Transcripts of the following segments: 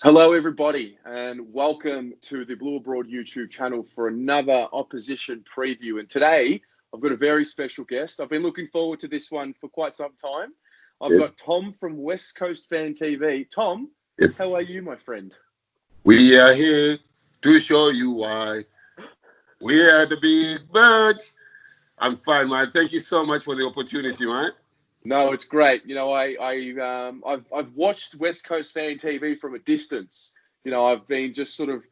Hello, everybody, and welcome to the Blue Abroad YouTube channel for another opposition preview. And today, I've got a very special guest. I've been looking forward to this one for quite some time. I've got Tom from West Coast Fan TV. Tom, how are you, my friend? We are here to show you why. We are the big birds. I'm fine, man. Thank you so much for the opportunity, man. No, it's great. You know, I've watched West Coast Fan TV from a distance. You know, I've been just sort of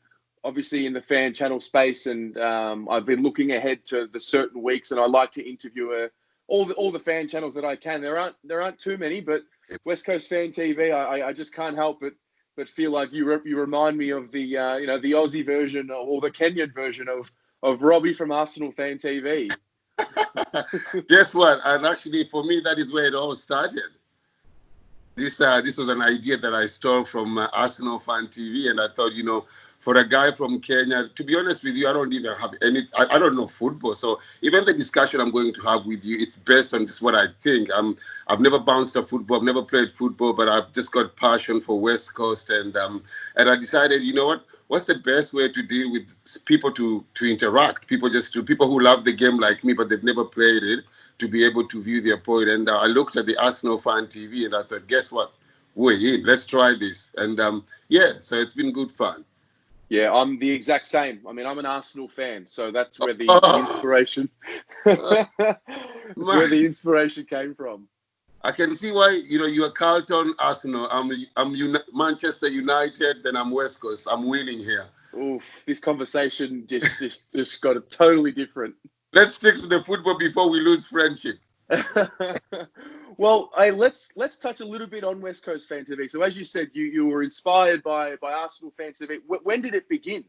obviously in the fan channel space, and I've been looking ahead to the certain weeks, and I like to interview all the fan channels that I can. There aren't too many, but West Coast Fan TV, I just can't help but feel like you remind me of the the Aussie version or the Kenyan version of Robbie from Arsenal Fan TV. Guess what? And actually, for me, that is where it all started. This was an idea that I stole from Arsenal Fan TV, and I thought, for a guy from Kenya, to be honest with you, I don't even have any. I don't know football, so even the discussion I'm going to have with you, it's based on just what I think. I've never bounced a football, I've never played football, but I've just got passion for West Coast, and I decided, you know what? What's the best way to deal with people to interact? People who love the game like me, but they've never played it, to be able to view their point. And I looked at the Arsenal Fan TV, and I thought, guess what? We're in. Let's try this. And so it's been good fun. Yeah, I'm the exact same. I mean, I'm an Arsenal fan, so that's where the inspiration where the inspiration came from. I can see why, you're Carlton, Arsenal. I'm Manchester United, then I'm West Coast. I'm winning here. Oof, this conversation just got a totally different. Let's stick to the football before we lose friendship. Well, hey, let's touch a little bit on West Coast Fan TV. So as you said, you were inspired by Arsenal Fan TV. When did it begin?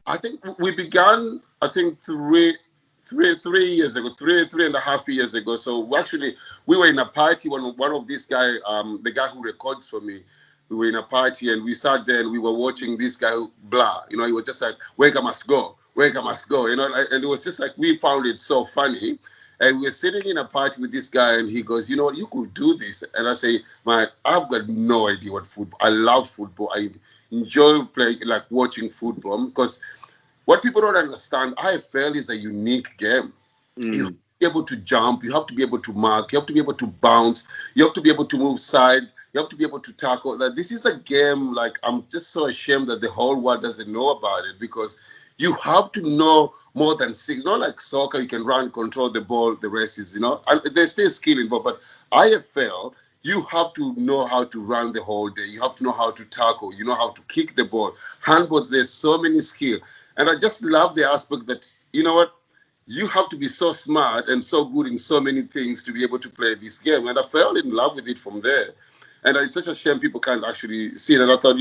I think we began, three years ago, three and a half years ago. So actually, we were in a party when one of these guy, the guy who records for me, we were in a party and we sat there and we were watching this guy, blah. He was just like, wake I must go, and it was just like, we found it so funny. And we're sitting in a party with this guy, and he goes, you know what, you could do this. And I say, man, I've got no idea what football. I love football. I enjoy playing, like watching football, because what people don't understand, AFL is a unique game. You have to be able to jump, you have to be able to mark, you have to be able to bounce, you have to be able to move side, you have to be able to tackle. That this is a game, like, I'm just so ashamed that the whole world doesn't know about it, because you have to know more than six. Not like soccer, you can run, control the ball, the rest is, and there's still skill involved. But AFL, you have to know how to run the whole day. You have to know how to tackle. You know how to kick the ball. Handball, there's so many skills. And I just love the aspect that, you know what, you have to be so smart and so good in so many things to be able to play this game. And I fell in love with it from there. And it's such a shame people can't actually see it. And I thought,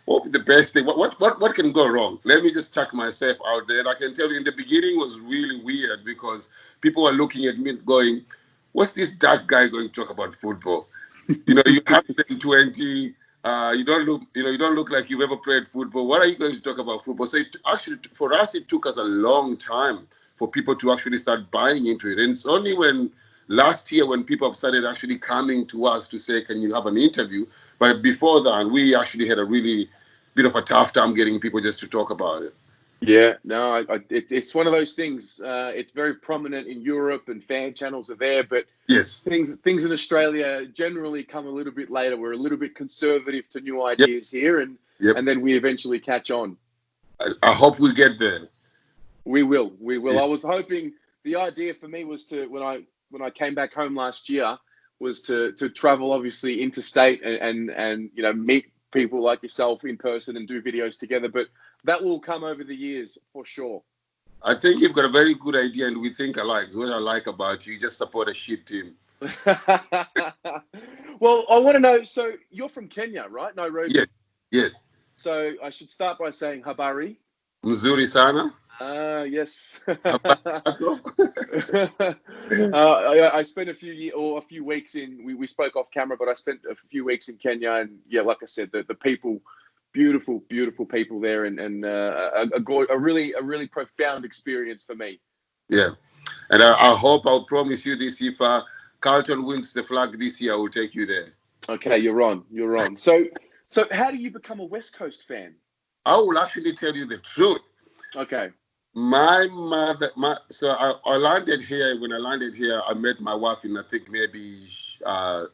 what would be the best thing? What can go wrong? Let me just chuck myself out there. And I can tell you, in the beginning was really weird, because people were looking at me going, what's this dark guy going to talk about football? You have 20. You don't look like you've ever played football. What are you going to talk about football? So for us, it took us a long time for people to actually start buying into it. And it's only last year when people have started actually coming to us to say, can you have an interview? But before that, we actually had a really bit of a tough time getting people just to talk about it. Yeah, no, it's one of those things. It's very prominent in Europe, and fan channels are there, but yes, things in Australia generally come a little bit later. We're a little bit conservative to new ideas here, and then we eventually catch on. I hope we'll get there. We will. Yeah. I was hoping, the idea for me was to, when I came back home last year, was to travel obviously interstate and meet people like yourself in person and do videos together. But that will come over the years for sure. I think you've got a very good idea, and we think alike. It's what I like about you. You just support a shit team. Well, I want to know, so you're from Kenya, right? Nairobi? Yes. So I should start by saying habari. Mzuri sana. Yes. I spent a few weeks in. We spoke off camera, but I spent a few weeks in Kenya, and like I said, the people, beautiful people there, and a really profound experience for me. Yeah, and I'll promise you this: if Carlton wins the flag this year, I will take you there. Okay, you're on. So how do you become a West Coast fan? I will actually tell you the truth. Okay. My mother, so I landed here. When I landed here, I met my wife in, I think, maybe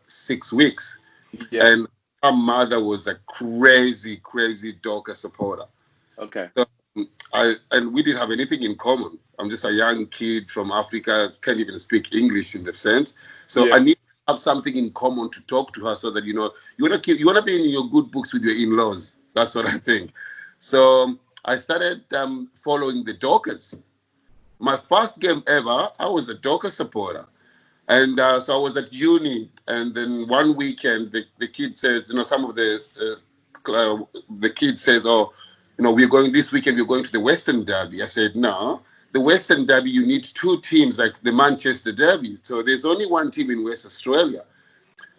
6 weeks. Yeah. And her mother was a crazy, crazy Docker supporter. Okay. So we didn't have anything in common. I'm just a young kid from Africa, can't even speak English in the sense. So Yeah. I need to have something in common to talk to her, so that you want to be in your good books with your in-laws. That's what I think. So I started following the Dockers. My first game ever, I was a Docker supporter. And so I was at uni, and then one weekend, the kid says, some of the kid says, oh, we're going this weekend, we're going to the Western Derby. I said, no, the Western Derby, you need two teams like the Manchester Derby. So there's only one team in West Australia.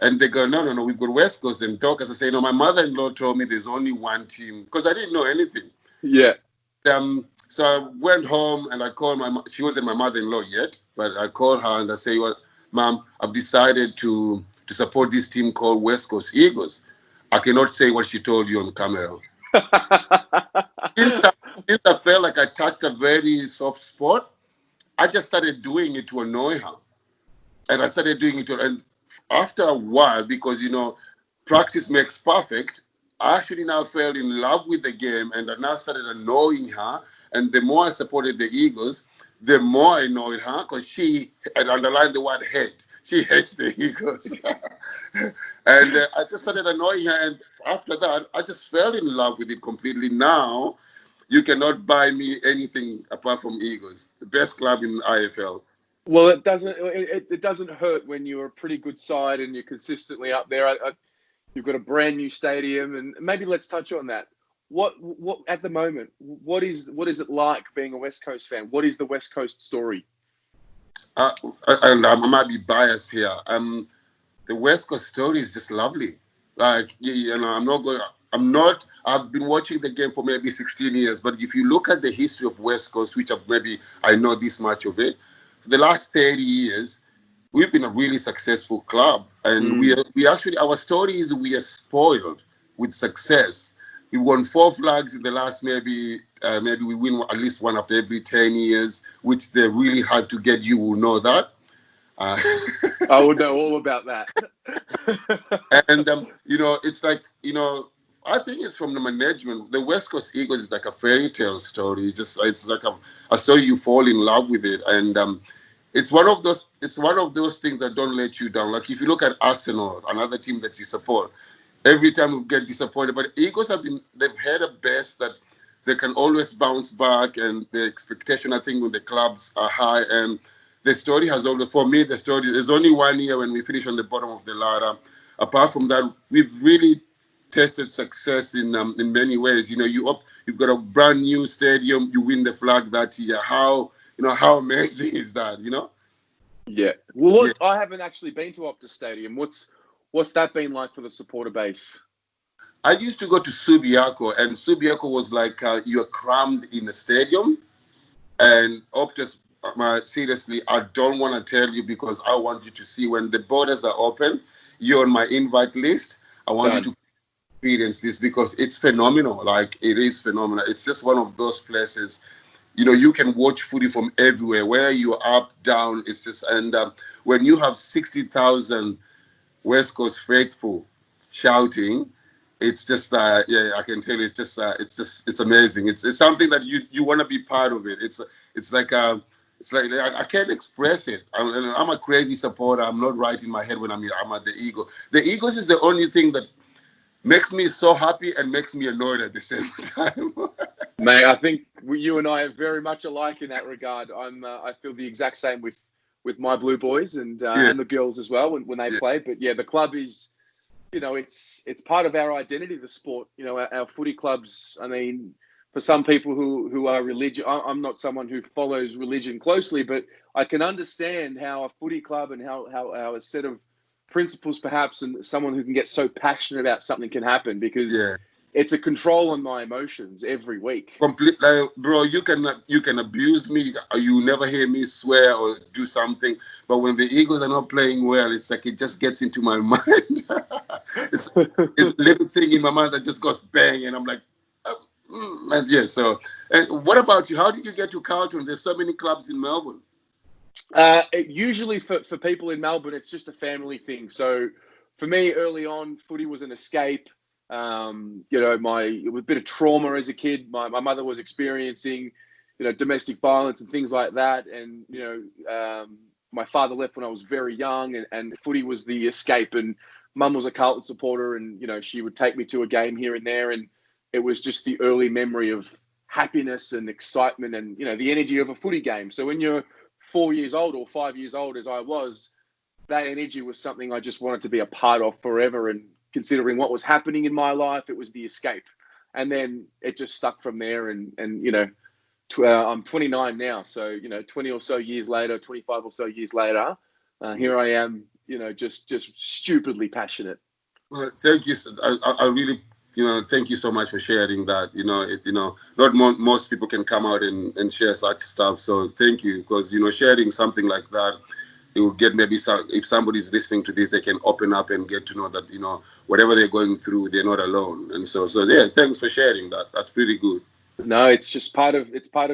And they go, no, we've got West Coast and Dockers. I say, no, my mother-in-law told me there's only one team, because I didn't know anything. Yeah. So I went home and I called she wasn't my mother-in-law yet, but I called her and I say, well, Mom, I've decided to support this team called West Coast Eagles. I cannot say what she told you on camera. Since I felt like I touched a very soft spot, I just started doing it to annoy her. And I started doing it and after a while, because, practice makes perfect, I actually now fell in love with the game, and I now started annoying her. And the more I supported the Eagles, the more I annoyed her, because she had underlined the word hate. She hates the Eagles. And I just started annoying her. And after that, I just fell in love with it completely. Now, you cannot buy me anything apart from Eagles, the best club in IFL. Well, it doesn't hurt when you're a pretty good side and you're consistently up there. You've got a brand new stadium, and maybe let's touch on that. What at the moment? What is it like being a West Coast fan? What is the West Coast story? Uh, and I might be biased here. The West Coast story is just lovely. Like, I'm not going. I'm not. I've been watching the game for maybe 16 years, but if you look at the history of West Coast, which I know this much of it, for the last 30 years, we've been a really successful club, and we actually, our story is we are spoiled with success. We won 4 flags in the last maybe we win at least one after every 10 years, which they're really hard to get. You will know that. Uh, I would know all about that. and it's like, I think it's from the management. The West Coast Eagles is like a fairy tale story. Just it's like a story, you fall in love with it, and it's one of those things that don't let you down. Like if you look at Arsenal, another team that you support, every time we get disappointed, but Eagles they've had a best that they can always bounce back, and the expectation, I think, with the clubs are high. And the story has always, for me, there's only 1 year when we finish on the bottom of the ladder. Apart from that, we've really tested success in many ways. You've got a brand new stadium, you win the flag that year. How amazing is that? Yeah. Well, Yeah. I haven't actually been to Optus Stadium. What's that been like for the supporter base? I used to go to Subiaco, and Subiaco was like you're crammed in a stadium. And Optus, seriously, I don't want to tell you, because I want you to see when the borders are open. You're on my invite list. I want you Done. to experience this, because it's phenomenal. Like, it is phenomenal. It's just one of those places. You can watch footy from everywhere, where you're up, down. It's just, and when you have 60,000 West Coast faithful shouting, it's just I can tell you, it's amazing. It's something that you want to be part of it. It's like I can't express it. I'm a crazy supporter. I'm not right in my head when I'm at the Eagle. The Eagles is the only thing that makes me so happy and makes me annoyed at the same time. Mate, I think you and I are very much alike in that regard. I feel the exact same with my Blue Boys and Yeah, the girls as well when they yeah, play. But yeah, the club is, it's part of our identity, the sport. Our footy clubs. I mean, for some people who are religious, I'm not someone who follows religion closely, but I can understand how a footy club and how a set of principles, perhaps, and someone who can get so passionate about something can happen, because yeah. it's a control on my emotions every week. Complete, like, bro, you can abuse me. You never hear me swear or do something, but when the Eagles are not playing well, it's like it just gets into my mind. it's it's a little thing in my mind that just goes bang, and I'm like, and yeah. So, and what about you? How did you get to Carlton? There's so many clubs in Melbourne. Usually for people in Melbourne, it's just a family thing. So for me, early on, footy was an escape. It was a bit of trauma as a kid. My mother was experiencing, domestic violence and things like that. And, my father left when I was very young, and footy was the escape. And mum was a Carlton supporter, and, she would take me to a game here and there. And it was just the early memory of happiness and excitement and, the energy of a footy game. So when you're 4 years old or 5 years old as I was, that energy was something I just wanted to be a part of forever. And considering what was happening in my life, it was the escape. And then it just stuck from there. And I'm 29 now. So, 20 or so years later, 25 or so years later, here I am, just stupidly passionate. Well, thank you. I really, thank you so much for sharing that. Not most people can come out and share such stuff. So thank you, because, sharing something like that, it will get maybe if somebody's listening to this, they can open up and get to know that, whatever they're going through, they're not alone. And so yeah, thanks for sharing that. That's pretty good. No, it's just part of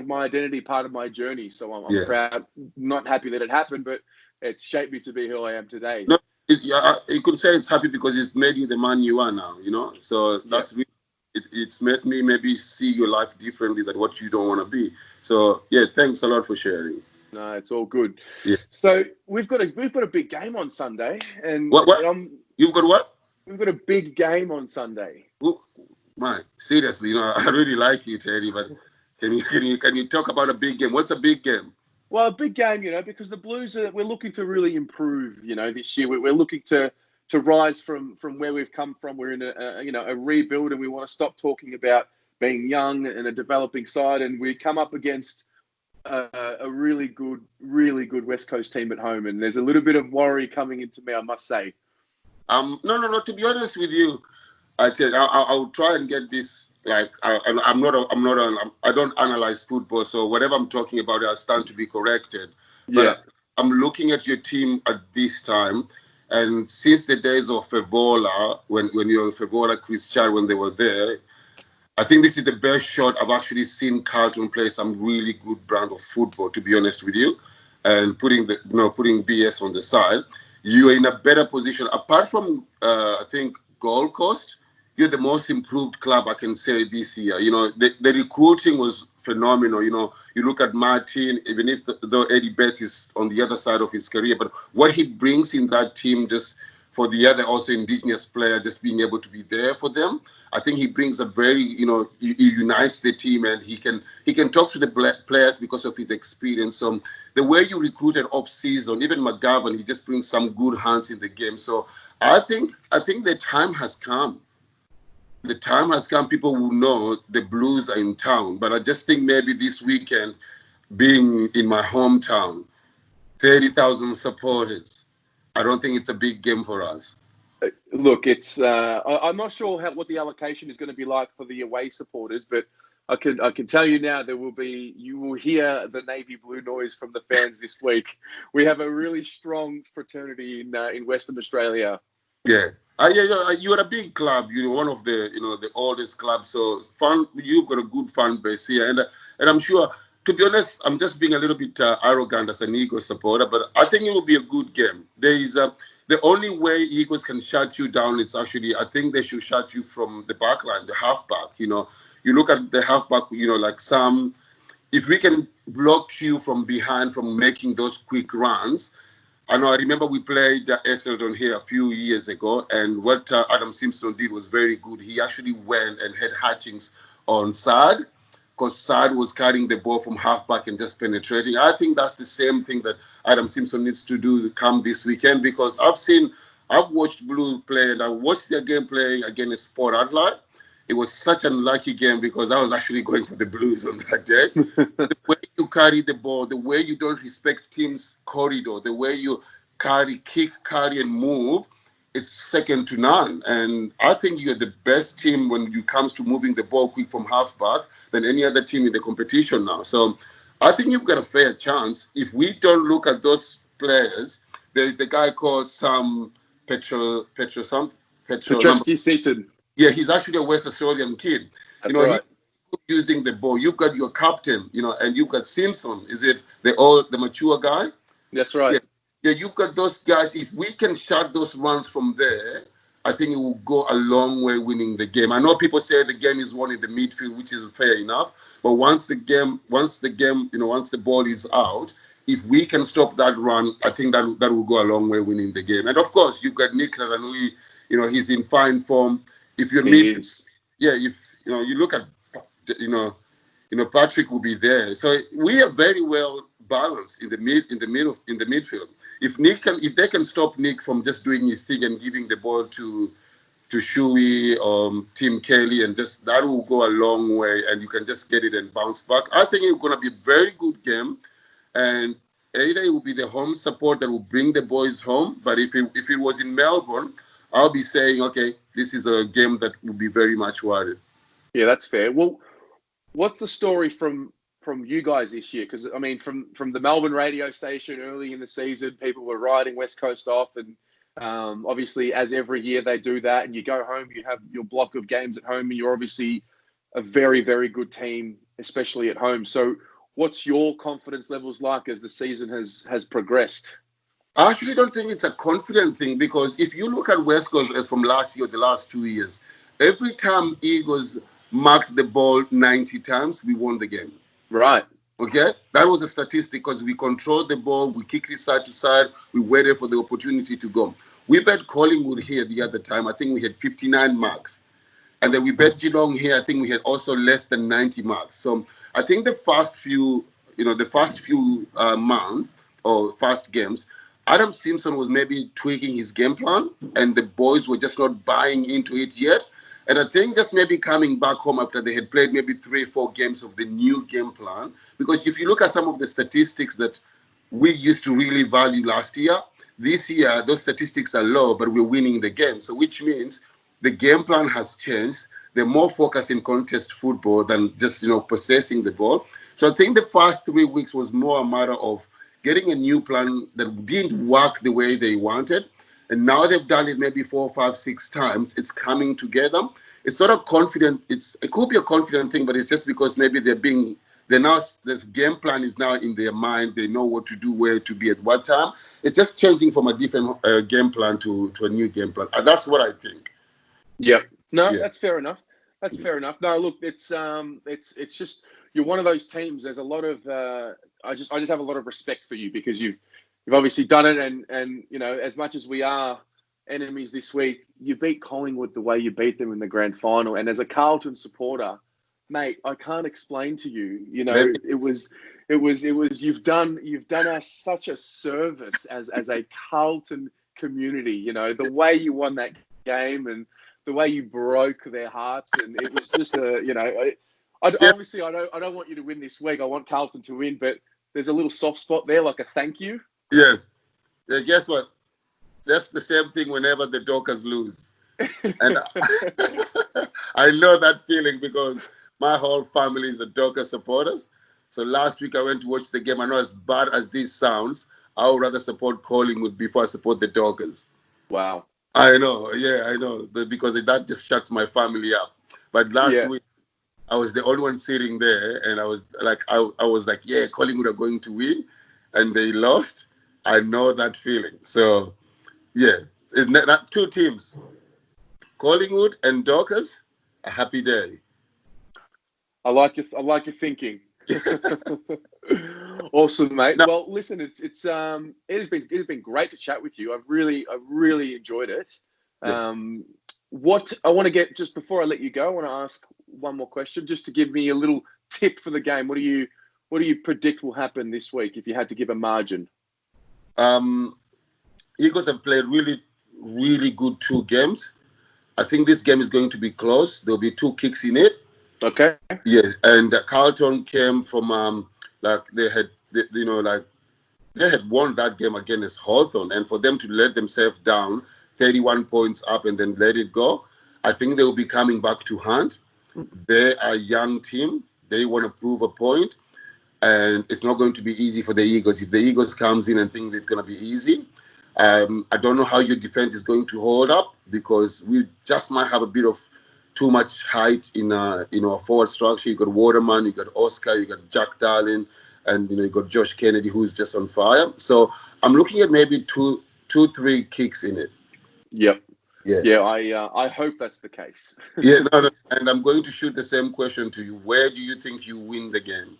my identity, part of my journey. So I'm Yeah. proud, not happy that it happened, but it's shaped me to be who I am today. No, you could say it's happy because it's made you the man you are now, So that's really, it's made me maybe see your life differently than what you don't want to be. So yeah, thanks a lot for sharing. No, it's all good. Yeah. So we've got a big game on Sunday, and What? You've got what? we've got a big game on Sunday. Oh, my, seriously, I really like you, Teddy, but can you talk about a big game? What's a big game? Well, a big game, because the Blues we're looking to really improve, this year. We're looking to rise from where we've come from. We're in a rebuild, and we want to stop talking about being young and a developing side. And we come up against a really good West Coast team at home, and there's a little bit of worry coming into me, I must say. No. To be honest with you, I said I'll try and get this. Like I don't analyze football, so whatever I'm talking about, I stand to be corrected. Yeah. But I'm looking at your team at this time, and since the days of Favola, when you're Favola, Chris Chad, when they were there, I think this is the best shot I've actually seen Carlton play some really good brand of football. To be honest with you, and putting BS on the side, you are in a better position. Apart from I think Gold Coast, you're the most improved club I can say this year. The recruiting was phenomenal. You look at Martin, even if though Eddie Betts is on the other side of his career, but what he brings in that team, just for the other also indigenous player, just being able to be there for them. I think he brings a very, he unites the team, and he can talk to the players because of his experience. So the way you recruited off season, even McGovern, he just brings some good hands in the game. So I think the time has come. The time has come. People will know the Blues are in town. But I just think maybe this weekend, being in my hometown, 30,000 supporters, I don't think it's a big game for us. Look, I'm not sure what the allocation is going to be like for the away supporters, but I can tell you now you will hear the navy blue noise from the fans this week. We have a really strong fraternity in Western Australia. Yeah. You're a big club. You're one of the oldest clubs. So you've got a good fan base here, and I'm sure. To be honest, I'm just being a little bit arrogant as an Eagles supporter, but I think it will be a good game. There is the only way Eagles can shut you down is actually, I think they should shut you from the back line, the halfback. You look at the halfback. Like Sam. If we can block you from behind from making those quick runs. I remember we played Essendon here a few years ago, and what Adam Simpson did was very good. He actually went and had Hutchings on Saad, because Saad was carrying the ball from halfback and just penetrating. I think that's the same thing that Adam Simpson needs to do to come this weekend, because I've watched Blue play, and I watched their game playing against Port Adelaide. It was such an unlucky game because I was actually going for the Blues on that day. The way you carry the ball, the way you don't respect teams' corridor, the way you kick, carry, and move, it's second to none. And I think you're the best team when it comes to moving the ball quick from halfback than any other team in the competition now. So I think you've got a fair chance. If we don't look at those players, there's the guy called Sam Petrol number. Petrevsky Seaton. Yeah, he's actually a West Australian kid. That's He's right. using the ball. You've got your captain, and you've got Simpson. Is it the mature guy? That's right. Yeah, yeah, you've got those guys. If we can shut those runs from there, I think it will go a long way winning the game. I know people say the game is won in the midfield, which is fair enough. But once the ball is out, if we can stop that run, I think that will go a long way winning the game. And of course, you've got Nick Ranui, he's in fine form. If you're He mid, is. yeah, if you look at, Patrick will be there. So we are very well balanced in the midfield. If they can stop Nick from just doing his thing and giving the ball to Shuey or Tim Kelly, and just that will go a long way, and you can just get it and bounce back. I think it's going to be a very good game, and either it will be the home support that will bring the boys home, but if it was in Melbourne, I'll be saying, okay, this is a game that will be very much worried. Yeah, that's fair. Well, what's the story from you guys this year? Because I mean, from the Melbourne radio station early in the season, people were riding West Coast off, and obviously, as every year they do that, and you go home, you have your block of games at home, and you're obviously a very, very good team, especially at home. So, what's your confidence levels like as the season has progressed? I actually don't think it's a confident thing, because if you look at West Coast as from last year, the last 2 years, every time Eagles marked the ball 90 times, we won the game. Right. Okay? That was a statistic, because we controlled the ball, we kicked it side to side, we waited for the opportunity to go. We bet Collingwood here the other time. I think we had 59 marks. And then we bet Geelong here. I think we had also less than 90 marks. So I think the first few months or first games, Adam Simpson was maybe tweaking his game plan, and the boys were just not buying into it yet. And I think just maybe coming back home after they had played maybe 3 or 4 games of the new game plan. Because if you look at some of the statistics that we used to really value last year, this year those statistics are low, but we're winning the game. So which means the game plan has changed. They're more focused in contest football than just possessing the ball. So I think the first 3 weeks was more a matter of getting a new plan that didn't work the way they wanted. And now they've done it maybe 4, 5, 6 times. It's coming together. It's sort of confident. It could be a confident thing, but it's just because maybe the game plan is now in their mind. They know what to do, where to be at what time. It's just changing from a different game plan to a new game plan. That's what I think. Yep. No, Yeah. that's fair enough. That's fair enough. No, look, it's just you're one of those teams. There's a lot of I just have a lot of respect for you, because you've obviously done it, and as much as we are enemies this week, you beat Collingwood the way you beat them in the grand final. And as a Carlton supporter, mate, I can't explain to you. It was you've done us such a service as a Carlton community. The way you won that game and the way you broke their hearts, and it was just obviously I don't want you to win this week. I want Carlton to win, but there's a little soft spot there, like a thank you. Yes. Yeah, guess what? That's the same thing whenever the Dockers lose. And I know that feeling, because my whole family is a Dockers supporters. So last week I went to watch the game. I know, as bad as this sounds, I would rather support Collingwood before I support the Dockers. Wow. I know. Yeah, I know. Because that just shuts my family up. But last week, I was the only one sitting there, and I was like, yeah, Collingwood are going to win, and they lost. I know that feeling. So, yeah, it's not 2 teams, Collingwood and Dockers. A happy day. I like your thinking. Awesome, mate. Now, Well, listen, it has been great to chat with you. I've really enjoyed it. yeah. What I want to get, just before I let you go, I want to ask one more question, just to give me a little tip for the game. What do you predict will happen this week, if you had to give a margin? Eagles have played really, really good 2 games. I think this game is going to be close. There'll be 2 kicks in it. Okay. Yeah, and Carlton came from they had won that game against Hawthorn, and for them to let themselves down, 31 points up and then let it go. I think they will be coming back to hunt. They are a young team. They want to prove a point, and it's not going to be easy for the Eagles. If the Eagles comes in and think it's going to be easy, I don't know how your defense is going to hold up, because we just might have a bit of too much height in our forward structure. You got Waterman, you got Oscar, you got Jack Darling, and you got Josh Kennedy, who's just on fire. So I'm looking at maybe two, 3 kicks in it. Yep. Yeah. Yeah, I hope that's the case. Yeah, no, and I'm going to shoot the same question to you. Where do you think you win the game?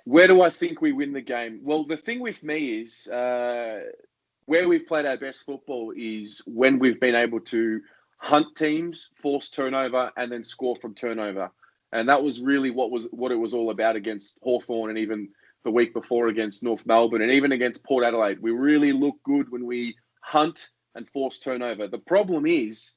Where do I think we win the game? Well, the thing with me is where we've played our best football is when we've been able to hunt teams, force turnover, and then score from turnover. And that was really what it was all about against Hawthorn, and even the week before against North Melbourne, and even against Port Adelaide. We really look good when we hunt and force turnover. The problem is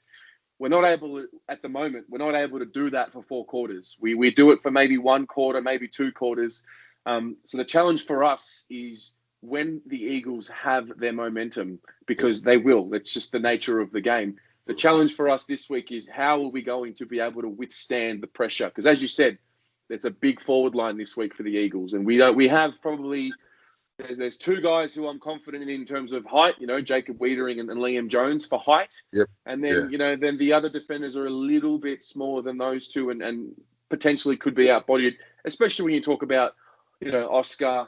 we're not able to, at the moment, we're not able to do that for 4 quarters. We do it for maybe 1 quarter, maybe 2 quarters. So the challenge for us is when the Eagles have their momentum, because they will. It's just the nature of the game. The challenge for us this week is how are we going to be able to withstand the pressure? Because as you said, there's a big forward line this week for the Eagles, and we have probably there's 2 guys who I'm confident in terms of height. Jacob Wiedering and Liam Jones for height. Yep. And then then the other defenders are a little bit smaller than those 2, and potentially could be outbodied, especially when you talk about Oscar,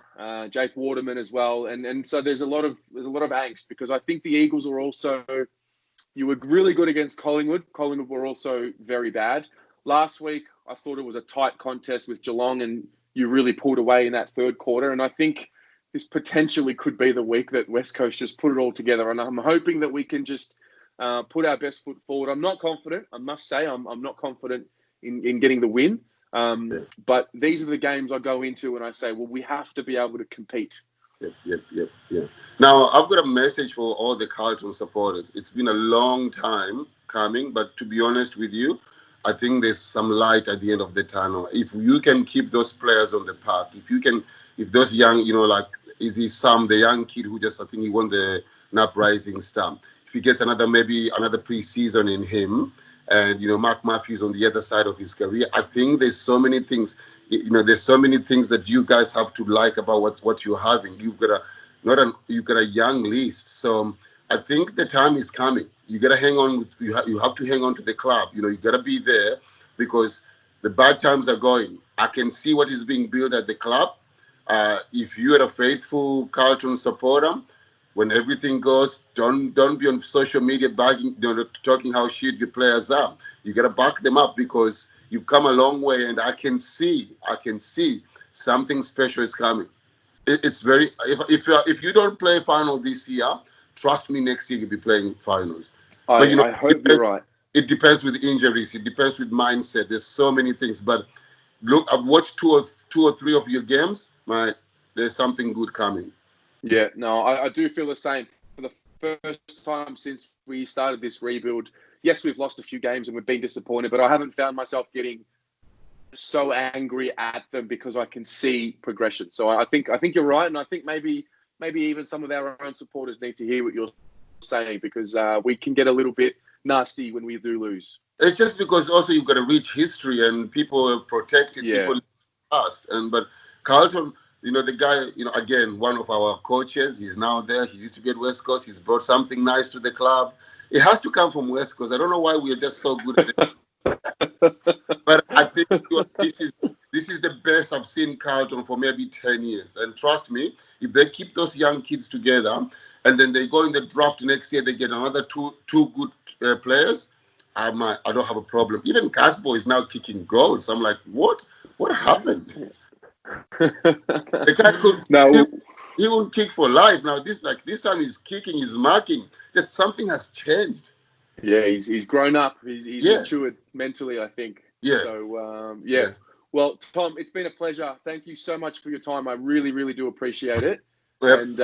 Jake Waterman as well, and so there's a lot of angst, because I think the Eagles are also, you were really good against Collingwood. Collingwood were also very bad. Last week, I thought it was a tight contest with Geelong, and you really pulled away in that 3rd quarter. And I think this potentially could be the week that West Coast just put it all together. And I'm hoping that we can just put our best foot forward. I'm not confident, I must say. I'm not confident in getting the win. But these are the games I go into and I say, well, we have to be able to compete. Yep. Now, I've got a message for all the Carlton supporters. It's been a long time coming, but to be honest with you, I think there's some light at the end of the tunnel. If you can keep those players on the park, if those young, like Izzy Sam, the young kid who I think he won the NAP Rising Star, if he gets another pre-season in him, and Mark Matthews on the other side of his career, I think there's so many things. There's so many things that you guys have to like about what you're having. You've got a young list, so I think the time is coming. You gotta hang on. You have to hang on to the club. You gotta be there, because the bad times are going. I can see what is being built at the club. If you are a faithful Carlton supporter, when everything goes, don't be on social media talking how shit your players are. You gotta back them up, because you've come a long way, and I can see something special is coming. It's very, if you don't play final this year, trust me, next year you'll be playing finals. I hope you're right. It depends with injuries. It depends with mindset. There's so many things. But look, I've watched two or three of your games. There's something good coming. Yeah, no, I do feel the same. For the first time since we started this rebuild, yes, we've lost a few games and we've been disappointed, but I haven't found myself getting so angry at them, because I can see progression. So I think you're right, and I think maybe even some of our own supporters need to hear what you're saying, because we can get a little bit nasty when we do lose. It's just because also you've got a rich history and people are protected, people past. But Carlton, the guy, again, one of our coaches, he's now there. He used to be at West Coast. He's brought something nice to the club. It has to come from West Coast. I don't know why we are just so good at it. But I think this is the best I've seen Carlton for maybe 10 years. And trust me, if they keep those young kids together and then they go in the draft next year, they get another two good players, I don't have a problem. Even Casbo is now kicking goals. I'm like, what happened? The guy he won't kick for life. Now this time he's kicking, he's marking. Just something has changed. Yeah, he's grown up. He's matured mentally, I think. Yeah. So Well, Tom, it's been a pleasure. Thank you so much for your time. I really, really do appreciate it. Yep. And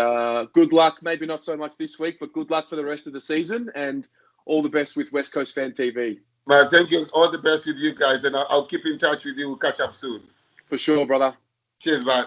good luck. Maybe not so much this week, but good luck for the rest of the season. And all the best with West Coast Fan TV. Man, thank you. All the best with you guys, and I'll keep in touch with you. We'll catch up soon. For sure, brother. Cheers, man.